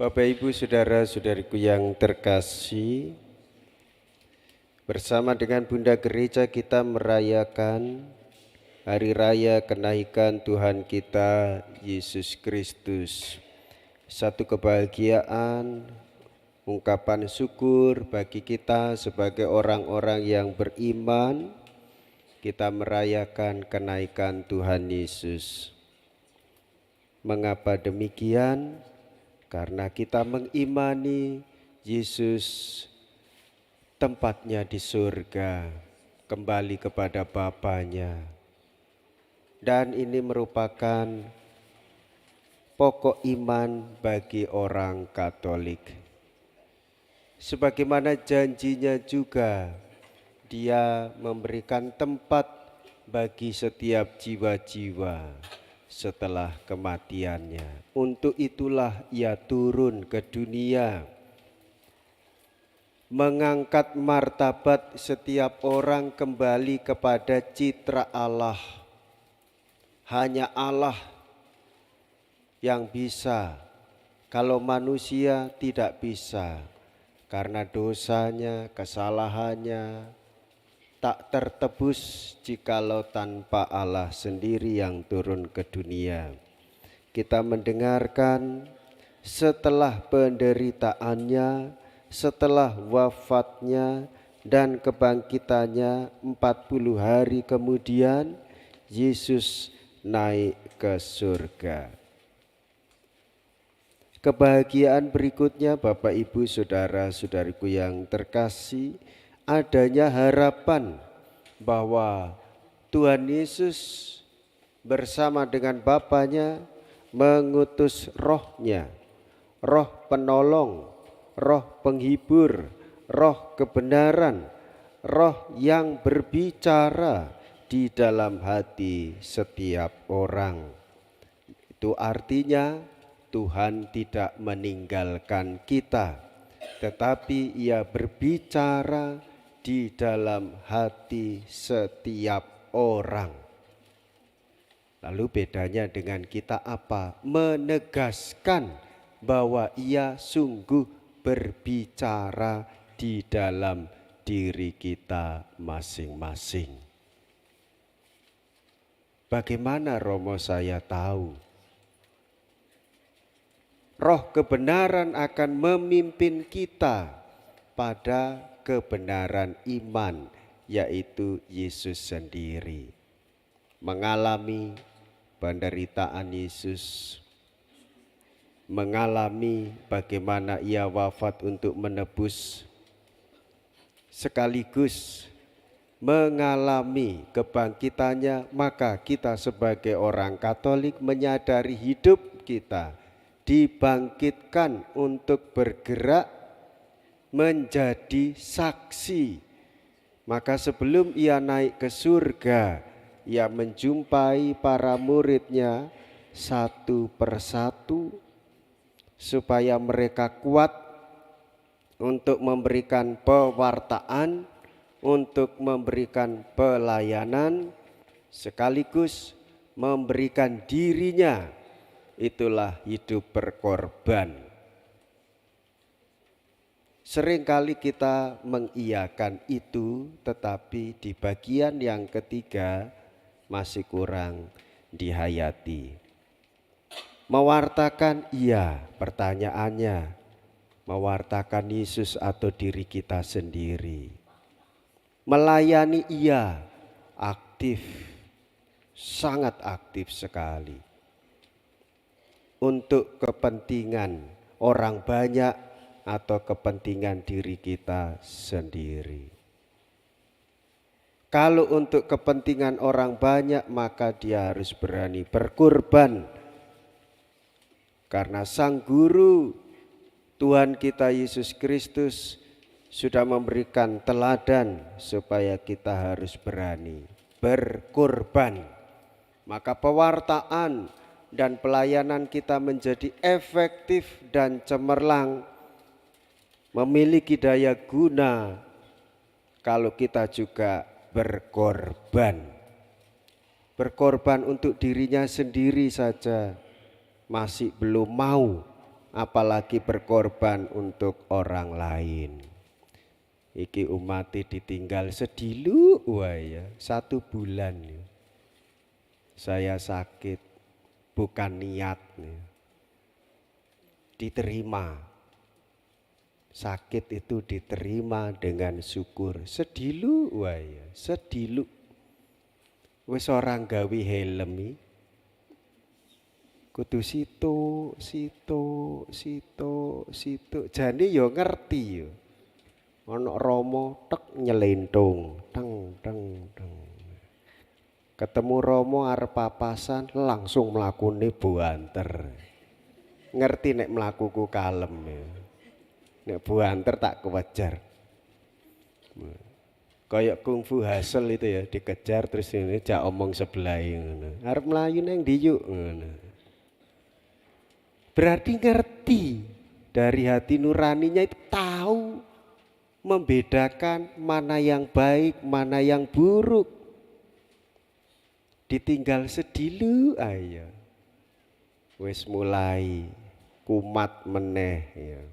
Bapak Ibu saudara-saudariku yang terkasih, bersama dengan Bunda Gereja kita merayakan Hari Raya Kenaikan Tuhan kita Yesus Kristus. Satu kebahagiaan, ungkapan syukur bagi kita sebagai orang-orang yang beriman. Kita merayakan kenaikan Tuhan Yesus. Mengapa demikian? Karena kita mengimani Yesus tempatnya di surga, kembali kepada Bapanya. Dan ini merupakan pokok iman bagi orang Katolik. Sebagaimana janjinya juga, Dia memberikan tempat bagi setiap jiwa-jiwa setelah kematiannya. Untuk itulah Ia turun ke dunia, mengangkat martabat setiap orang kembali kepada citra Allah. Hanya Allah yang bisa, kalau manusia tidak bisa, karena dosanya, kesalahannya tak tertebus jikalau tanpa Allah sendiri yang turun ke dunia. Kita mendengarkan setelah penderitaannya, setelah wafatnya dan kebangkitannya 40 hari kemudian, Yesus naik ke surga. Kebahagiaan berikutnya Bapak Ibu saudara-saudariku yang terkasih, adanya harapan bahwa Tuhan Yesus bersama dengan Bapanya mengutus rohnya, roh penolong, roh penghibur, roh kebenaran, roh yang berbicara di dalam hati setiap orang. Itu artinya Tuhan tidak meninggalkan kita, tetapi Ia berbicara di dalam hati setiap orang. Lalu bedanya dengan kita apa? Menegaskan bahwa Ia sungguh berbicara di dalam diri kita masing-masing. Bagaimana Romo saya tahu? Roh kebenaran akan memimpin kita pada kebenaran iman, yaitu Yesus sendiri. Mengalami penderitaan Yesus, mengalami bagaimana Ia wafat untuk menebus, sekaligus mengalami kebangkitannya, maka kita sebagai orang Katolik menyadari hidup kita dibangkitkan untuk bergerak menjadi saksi. Maka sebelum Ia naik ke surga, Ia menjumpai para muridnya satu persatu supaya mereka kuat untuk memberikan pewartaan, untuk memberikan pelayanan, sekaligus memberikan dirinya. Itulah hidup berkorban. Seringkali kita mengiyakan itu, tetapi di bagian yang ketiga masih kurang dihayati. Mewartakan iya, pertanyaannya, mewartakan Yesus atau diri kita sendiri. Melayani iya, aktif, sangat aktif sekali. Untuk kepentingan orang banyak atau kepentingan diri kita sendiri. Kalau untuk kepentingan orang banyak, maka dia harus berani berkorban. Karena Sang Guru Tuhan kita Yesus Kristus sudah memberikan teladan supaya kita harus berani berkorban. Maka pewartaan dan pelayanan kita menjadi efektif dan cemerlang, memiliki daya guna kalau kita juga berkorban. Berkorban untuk dirinya sendiri saja masih belum mau, apalagi berkorban untuk orang lain. Iki umat ditinggal sedilu ya, 1 bulan ya. Saya sakit bukan niat ya. Diterima. Sakit itu diterima dengan syukur. Sedilu ya, sedilu. Wis orang gawe helm kudu situ. Jane yo ngerti yo. Ana Rama tek nyelentung, teng. Ketemu Rama arep papasan langsung mlakune buanter. Ngerti nek mlakuku kalem ya. Nek buanter tak kewajar. Kayak kungfu hasil itu ya, dikejar terus ini jak omong sebelah ngono. Arep mlayu nang ndi yuk ngono. Berarti ngerti dari hati nuraninya itu tahu membedakan mana yang baik, mana yang buruk. Ditinggal sedilu ayo. Wis mulai kumat meneh ya.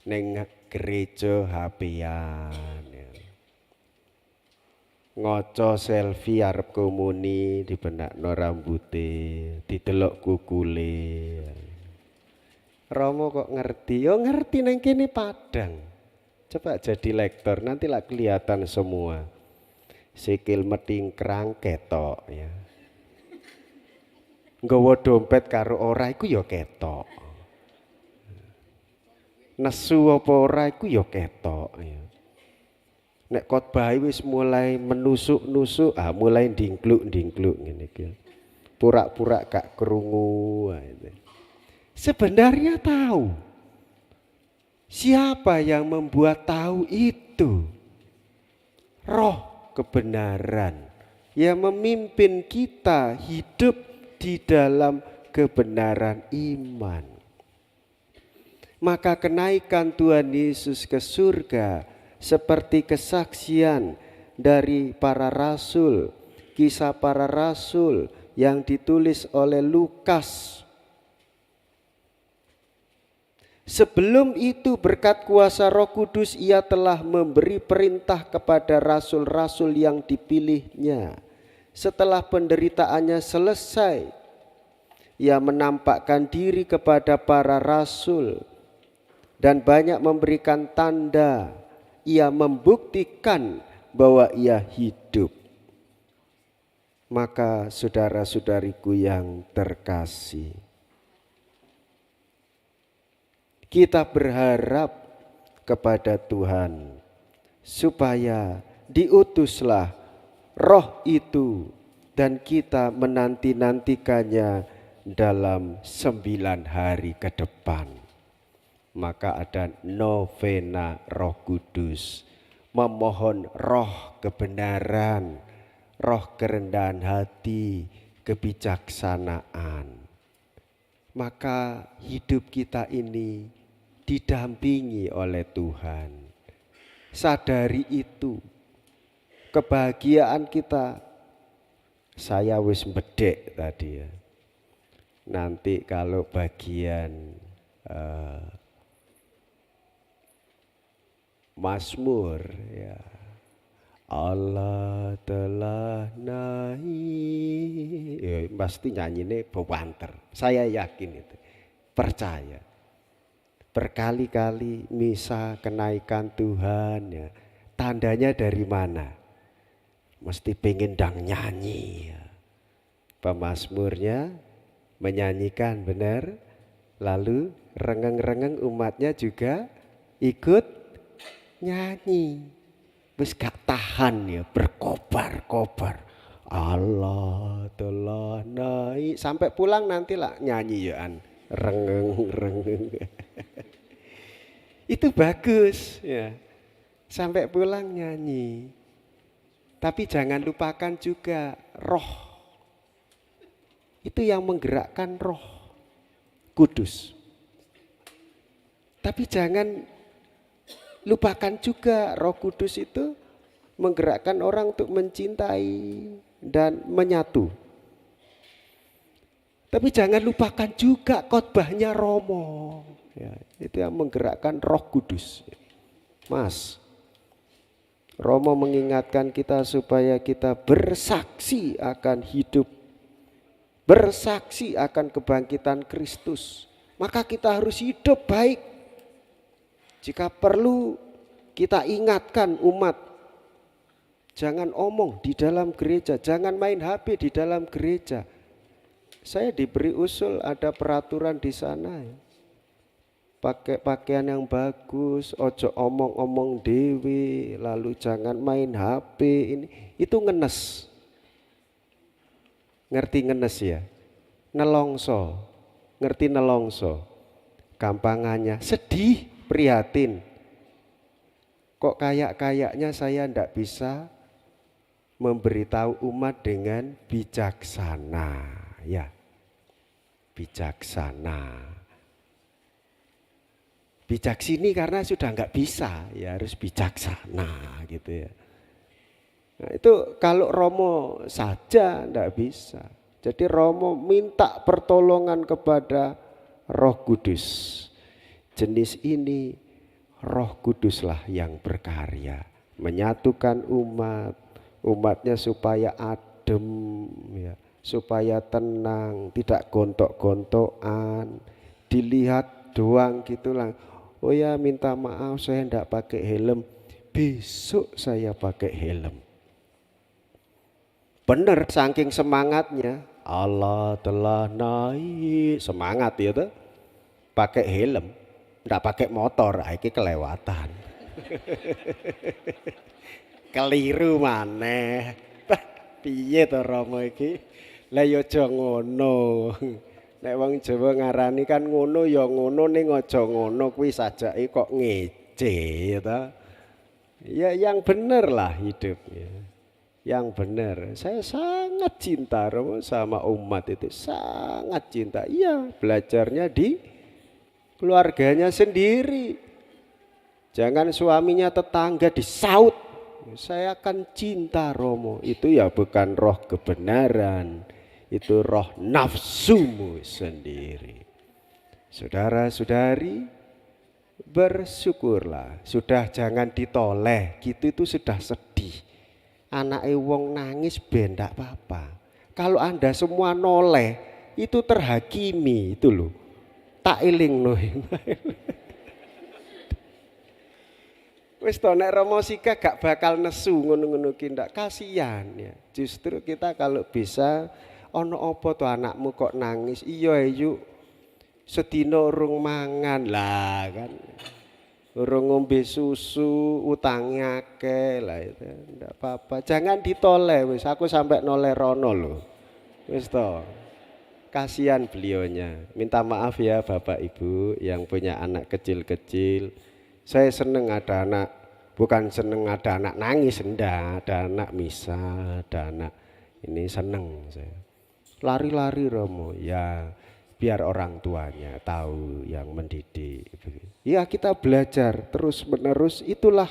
Neng gereja HP-an ya. Ngoco selfie arep komuni dibenakno rambute, didelok kukule. Romo kok ngerti? Yo ngerti nang kene Padang. Coba jadi lektor nanti lah kelihatan semua. Sikil metingkrang ketok ya. Nggawa dompet karo ora iku ya ketok. Nesu apa ora iku ya ketok ya. Nek khotbah wis mulai menusuk-nusuk, mulai dingkluk ngene iki. Pura-pura gak krungu. Sebenarnya tahu. Siapa yang membuat tahu itu? Roh kebenaran yang memimpin kita hidup di dalam kebenaran iman. Maka kenaikan Tuhan Yesus ke surga seperti kesaksian dari para rasul, kisah para rasul yang ditulis oleh Lukas. Sebelum itu berkat kuasa Roh Kudus ia telah memberi perintah kepada rasul-rasul yang dipilihnya. Setelah penderitaannya selesai, ia menampakkan diri kepada para rasul dan banyak memberikan tanda. Ia membuktikan bahwa ia hidup. Maka saudara-saudariku yang terkasih, kita berharap kepada Tuhan supaya diutuslah Roh itu dan kita menanti-nantikannya dalam 9 hari ke depan. Maka ada novena Roh Kudus, memohon roh kebenaran, roh kerendahan hati, kebijaksanaan. Maka hidup kita ini didampingi oleh Tuhan. Sadari itu, kebahagiaan kita. Saya wis bedek tadi ya. Nanti kalau bagian Mazmur ya, Allah telah naik ya, pasti nyanyine bewanter. Saya yakin itu, percaya. Berkali-kali misa kenaikan Tuhan ya, tandanya dari mana? Mesti pengen dang nyanyi ya. Pemazmurnya menyanyikan benar, lalu rengeng-rengeng umatnya juga ikut nyanyi. Wis gak tahan ya, berkobar-kobar. Allah telah naik. Sampai pulang nanti lah nyanyi ya, rengeng-rengeng. Itu bagus ya. Sampai pulang nyanyi. Tapi jangan lupakan juga roh. Itu yang menggerakkan Roh Kudus. Tapi jangan lupakan juga Roh Kudus itu menggerakkan orang untuk mencintai dan menyatu. Tapi jangan lupakan juga khotbahnya Romo. Ya, itu yang menggerakkan Roh Kudus. Mas, Romo mengingatkan kita supaya kita bersaksi akan hidup, bersaksi akan kebangkitan Kristus. Maka kita harus hidup baik. Jika perlu kita ingatkan umat, jangan omong di dalam gereja, jangan main HP di dalam gereja. Saya diberi usul ada peraturan di sana ya. Pakai pakaian yang bagus, ojo omong-omong dewe, lalu jangan main HP ini. Itu ngenes. Ngerti ngenes ya? Nelongso. Ngerti nelongso. Gampangannya sedih, prihatin. Kok kayaknya saya ndak bisa memberitahu umat dengan bijaksana. Ya, bijaksana. Bijaksini karena sudah nggak bisa, ya harus bijaksana gitu ya. Nah, itu kalau Romo saja nggak bisa. Jadi Romo minta pertolongan kepada Roh Kudus. Jenis ini Roh Kuduslah yang berkarya, menyatukan umatnya supaya adem ya. Supaya tenang, tidak gontok-gontokan, dilihat doang gitu lah. Oh ya minta maaf saya enggak pakai helm, besok saya pakai helm. Bener saking semangatnya, Allah telah naik, semangat ya tuh. Pakai helm, enggak pakai motor, iki kelewatan. Keliru maneh. Piye to Romo iki? Lah ya aja ngono. Nek wong Jawa ngarani kan ngono ya ngono ning aja ngono kuwi sajake kok ngece ya ta. Ya yang bener lah hidupnya. Yang bener. Saya sangat cinta Romo sama umat itu, sangat cinta. Iya, belajarnya di keluarganya sendiri. Jangan suaminya tetangga disaut. Saya akan cinta Romo. Itu ya bukan roh kebenaran. Itu roh nafsumu sendiri. Saudara-saudari, bersyukurlah. Sudah jangan ditoleh, gitu itu sudah sedih. Anak wong nangis ben ndak apa-apa. Kalau Anda semua noleh, itu terhakimi itu loh. Tak elingno. Wis to nek Romo Sika gak bakal nesu ngono-ngono ki ndak, kasihan ya. Justru kita kalau bisa ono apa to anakmu kok nangis? Iya yuk. Sedina urung mangan lah kan. Urung ngombe susu, utange akeh lah itu. Ndak apa-apa. Jangan ditoleh wis, aku sampai noleh rono lho. Wis to. Kasihan beliaunya. Minta maaf ya Bapak Ibu yang punya anak kecil-kecil. Saya seneng ada anak, bukan seneng ada anak nangis, enggak, ada anak misa, ada anak ini seneng saya. Lari-lari Romo, ya biar orang tuanya tahu yang mendidik. Ya kita belajar terus menerus, itulah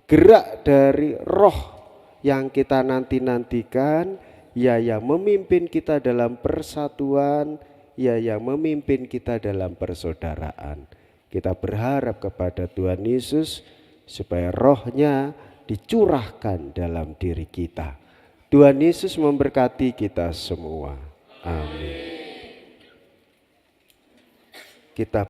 gerak dari roh yang kita nanti-nantikan, ya yang memimpin kita dalam persatuan, ya yang memimpin kita dalam persaudaraan. Kita berharap kepada Tuhan Yesus supaya rohnya dicurahkan dalam diri kita. Tuhan Yesus memberkati kita semua. Amin. Kita